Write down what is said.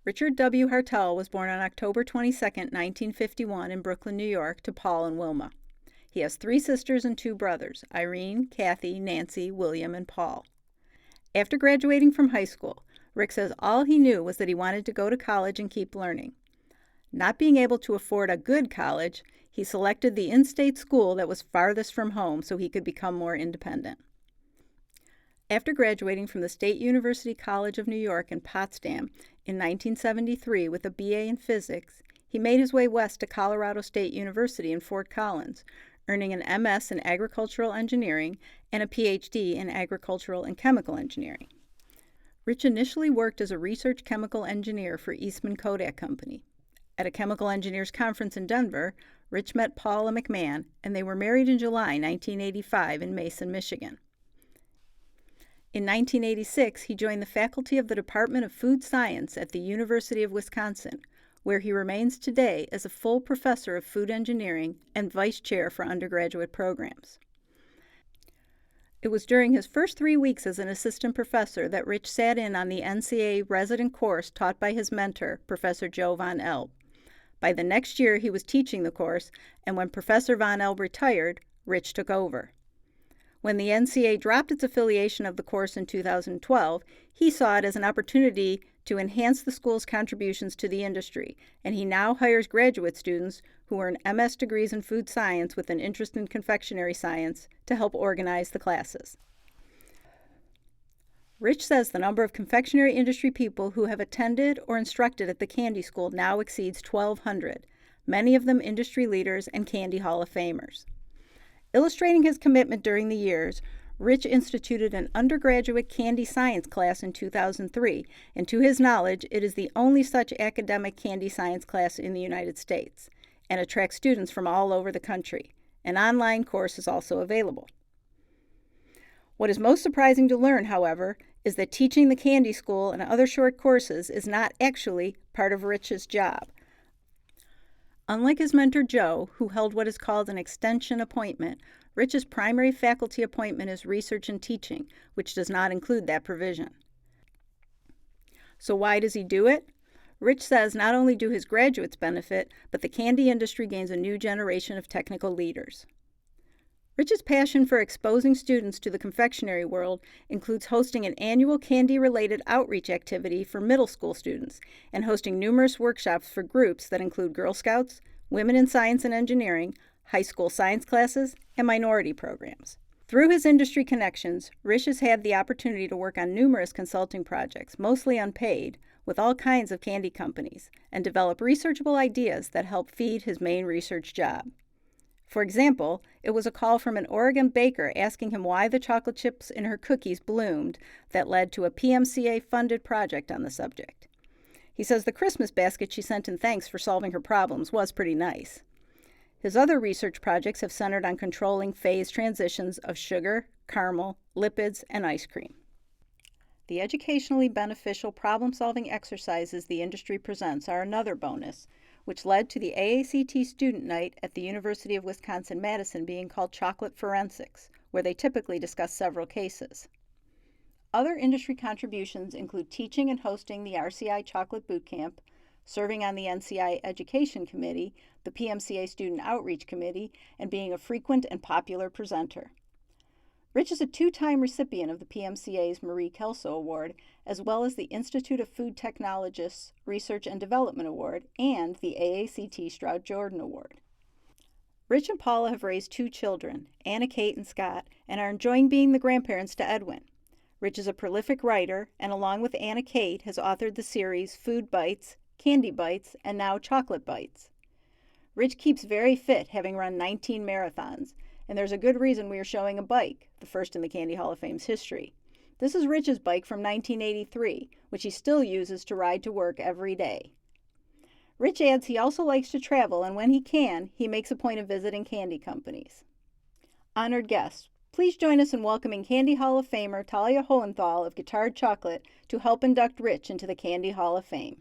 Richard W. Hartel was born on October 22, 1951 in Brooklyn, New York, to Paul and Wilma. He has 3 sisters and 2 brothers, Irene, Kathy, Nancy, William, and Paul. After graduating from high school, Rick says all he knew was that he wanted to go to college and keep learning. Not being able to afford a good college, he selected the in-state school that was farthest from home so he could become more independent. After graduating from the State University College of New York in Potsdam in 1973 with a BA in physics, he made his way west to Colorado State University in Fort Collins, earning an MS in agricultural engineering and a PhD in agricultural and chemical engineering. Rich initially worked as a research chemical engineer for Eastman Kodak Company. At a chemical engineers conference in Denver, Rich met Paula McMahon, and they were married in July 1985 in Mason, Michigan. In 1986, he joined the faculty of the Department of Food Science at the University of Wisconsin, where he remains today as a full professor of food engineering and vice chair for undergraduate programs. It was during his first 3 weeks as an assistant professor that Rich sat in on the NCA resident course taught by his mentor, Professor Joe von Elb. By the next year, he was teaching the course, and when Professor von Elb retired, Rich took over. When the NCA dropped its affiliation of the course in 2012, he saw it as an opportunity to enhance the school's contributions to the industry, and he now hires graduate students who earn MS degrees in food science with an interest in confectionery science to help organize the classes. Rich says the number of confectionery industry people who have attended or instructed at the Candy School now exceeds 1,200, many of them industry leaders and Candy Hall of Famers. Illustrating his commitment during the years, Rich instituted an undergraduate candy science class in 2003, and to his knowledge, it is the only such academic candy science class in the United States, and attracts students from all over the country. An online course is also available. What is most surprising to learn, however, is that teaching the Candy School and other short courses is not actually part of Rich's job. Unlike his mentor Joe, who held what is called an extension appointment, Rich's primary faculty appointment is research and teaching, which does not include that provision. So why does he do it? Rich says not only do his graduates benefit, but the candy industry gains a new generation of technical leaders. Rich's passion for exposing students to the confectionery world includes hosting an annual candy-related outreach activity for middle school students and hosting numerous workshops for groups that include Girl Scouts, Women in Science and Engineering, high school science classes, and minority programs. Through his industry connections, Rich has had the opportunity to work on numerous consulting projects, mostly unpaid, with all kinds of candy companies, and develop researchable ideas that help feed his main research job. For example, it was a call from an Oregon baker asking him why the chocolate chips in her cookies bloomed that led to a PMCA-funded project on the subject. He says the Christmas basket she sent in thanks for solving her problems was pretty nice. His other research projects have centered on controlling phase transitions of sugar, caramel, lipids, and ice cream. The educationally beneficial problem-solving exercises the industry presents are another bonus, which led to the AACT student night at the University of Wisconsin-Madison being called Chocolate Forensics, where they typically discuss several cases. Other industry contributions include teaching and hosting the RCI Chocolate Bootcamp, serving on the NCI Education Committee, the PMCA Student Outreach Committee, and being a frequent and popular presenter. Rich is a 2-time recipient of the PMCA's Marie Kelso Award, as well as the Institute of Food Technologists Research and Development Award and the AACT Stroud Jordan Award. Rich and Paula have raised 2 children, Anna Kate and Scott, and are enjoying being the grandparents to Edwin. Rich is a prolific writer, and along with Anna Kate, has authored the series Food Bites, Candy Bites, and now Chocolate Bites. Rich keeps very fit, having run 19 marathons, and there's a good reason we are showing a bike, the first in the Candy Hall of Fame's history. This is Rich's bike from 1983, which he still uses to ride to work every day. Rich adds he also likes to travel, and when he can, he makes a point of visiting candy companies. Honored guests, please join us in welcoming Candy Hall of Famer Talia Hohenthal of Guitarred Chocolate to help induct Rich into the Candy Hall of Fame.